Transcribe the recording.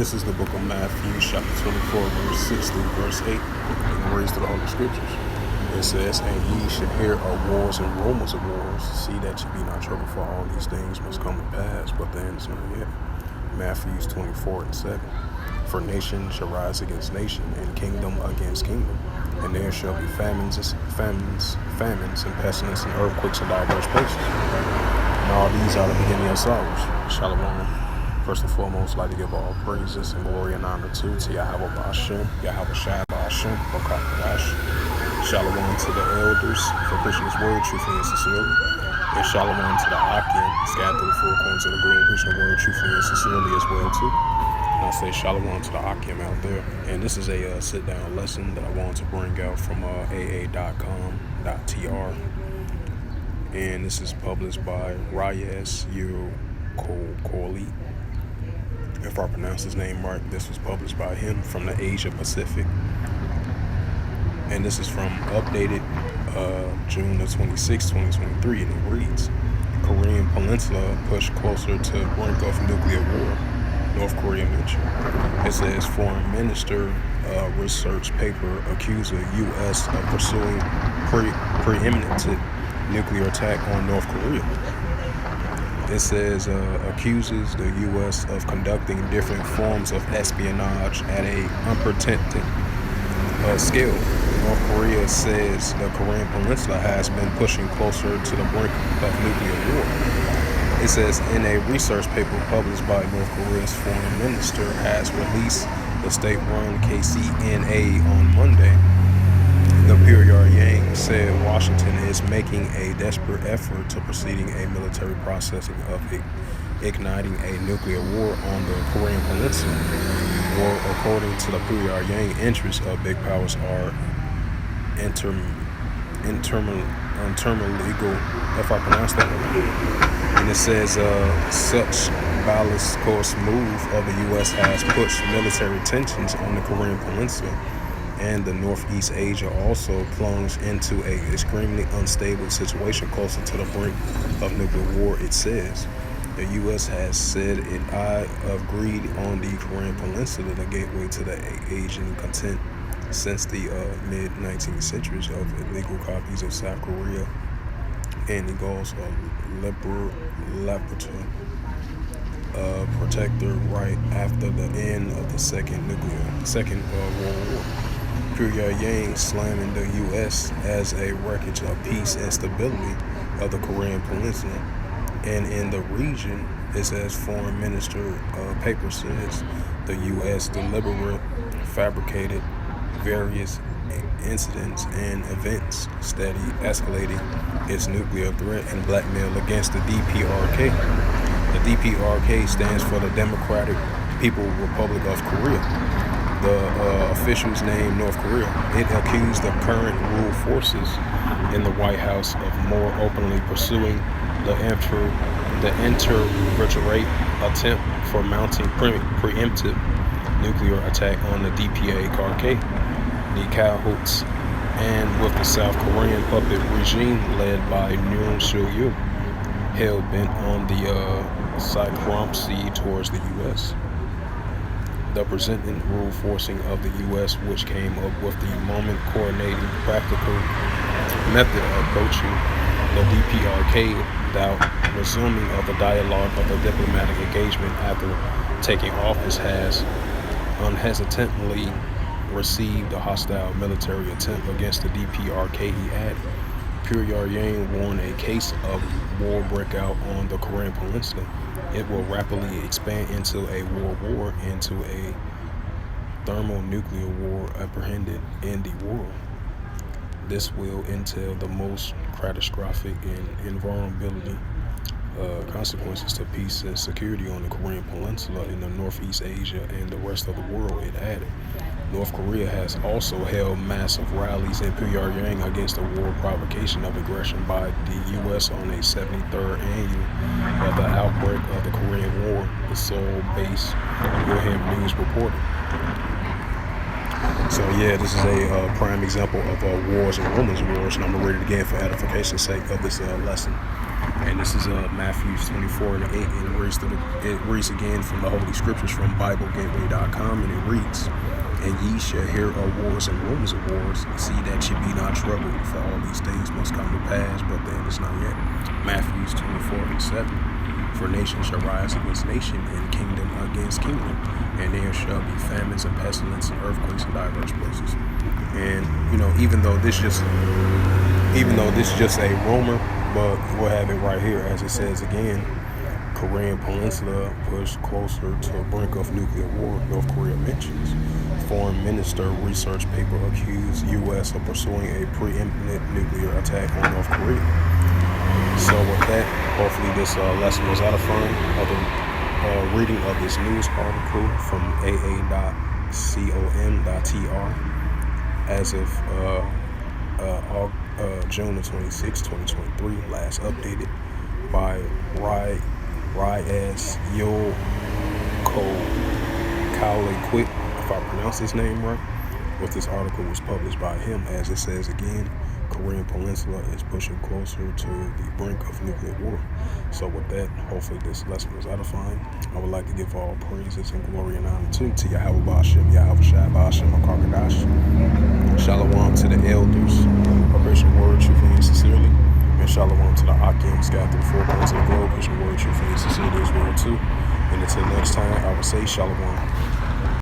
This is the book of Matthew, chapter 24, verse 6 through verse 8, and reads through the Holy Scriptures. It says, "And ye should hear of wars and rumors of wars. See that ye be not troubled, for all these things must come to pass, but the end is not yet." Matthew 24 and 7. "For nation shall rise against nation, and kingdom against kingdom. And there shall be famines, and pestilence, and earthquakes in diverse places. And all these are the beginning of sorrows." Shalom. First and foremost, I'd like to give all praises and glory and honor to Yahweh Ba'ashem, Yahweh Shai Ba'ashem, Ba'kakadash. Shalom to the elders for preaching His word truthfully and sincerely. And shalom to the Akim, scattered through the four corners of the globe, preaching the word truthfully and sincerely as well too. And I say shalom to the Akim out there. And this is a sit-down lesson that I wanted to bring out from aa.com.tr. And this is published by Reyes Ukoli. If I pronounce his name right, this was published by him from the Asia Pacific. And this is from updated June the 26th, 2023, and it reads, "Korean Peninsula pushed closer to brink of nuclear war, North Korea mentioned." It says foreign minister research paper accuses U.S. of pursuing preeminent nuclear attack on North Korea. It says accuses the U.S. of conducting different forms of espionage at a unprecedented scale. North Korea says the Korean Peninsula has been pushing closer to the brink of nuclear war. It says in a research paper published by North Korea's foreign minister has released the state-run KCNA on Monday. The Pyongyang said Washington is making a desperate effort to proceeding a military processing of igniting a nuclear war on the Korean Peninsula. Or according to the Pyongyang, interests of big powers are interlegal, if I pronounce that right. And it says such bellicose move of the U.S. has pushed military tensions on the Korean Peninsula. And the Northeast Asia also plunged into a extremely unstable situation closer to the brink of nuclear war, it says. The U.S. has said it agreed on the Korean Peninsula, the gateway to the Asian continent, since the mid-19th centuries of illegal copies of South Korea and the goals of liberty protector right after the end of the Second World War. Pyongyang slamming the U.S. as a wreckage of peace and stability of the Korean Peninsula and in the region. It says foreign minister paper says the U.S. deliberately fabricated various incidents and events, steady escalating its nuclear threat and blackmail against the DPRK. The DPRK stands for the Democratic People's Republic of Korea. The officials named North Korea. It accused the current rule forces in the White House of more openly pursuing the interregnate attempt for mounting preemptive nuclear attack on the DPRK, the cahoots, and with the South Korean puppet regime led by Yoon Suk-yeol, hell-bent on the supremacy towards the U.S. The presenting rule forcing of the U.S., which came up with the moment coordinating practical method of approaching the DPRK without resuming of the dialogue of the diplomatic engagement after taking office, has unhesitatingly received a hostile military attempt against the DPRK, he added. Pyongyang warned a case of war breakout on the Korean Peninsula. It will rapidly expand into a world war, into a thermonuclear war apprehended in the world. This will entail the most catastrophic and invulnerability consequences to peace and security on the Korean Peninsula, in the Northeast Asia, and the rest of the world, it added. North Korea has also held massive rallies in Pyongyang against the war provocation of aggression by the U.S. on a 73rd annual of the outbreak of the Korean War, the Seoul-based Wilhelm News reported. So yeah, this is a prime example of wars and rumors of wars, and I'm going to read it again for edification's sake of this lesson. And this is Matthew 24:8, and it reads again from the Holy Scriptures from BibleGateway.com, and it reads, "And ye shall hear of wars and rumors of wars. See that ye be not troubled, for all these things must come to pass, but the end is not yet." Matthew 24:7, "For nation shall rise against nation, and kingdom against kingdom, and there shall be famines and pestilence and earthquakes in diverse places." And even though this just a rumor, but we'll have it right here as it says again. Korean Peninsula pushed closer to a brink of nuclear war, North Korea mentions. Foreign Minister research paper accused U.S. of pursuing a preemptive nuclear attack on North Korea. So with that, hopefully this lesson was edifying. Other reading of this news article from aa.com.tr as of June the 26th, 2023, last updated by Ryaz Yoko Quick, if I pronounce his name right. What this article was published by him, as it says again, Korean Peninsula is pushing closer to the brink of nuclear war. So with that, hopefully this lesson was edifying. I would like to give all praises and glory and honor to Yahweh Bashem, Yahweh Shai Bashem, Akarkadash. Shalom to the elders, Christian word, truthfully and sincerely. And shalom to the Akim scattered through the four corners of the globe, Christian word, truthfully and sincerely as well too. And until next time, I will say shalom.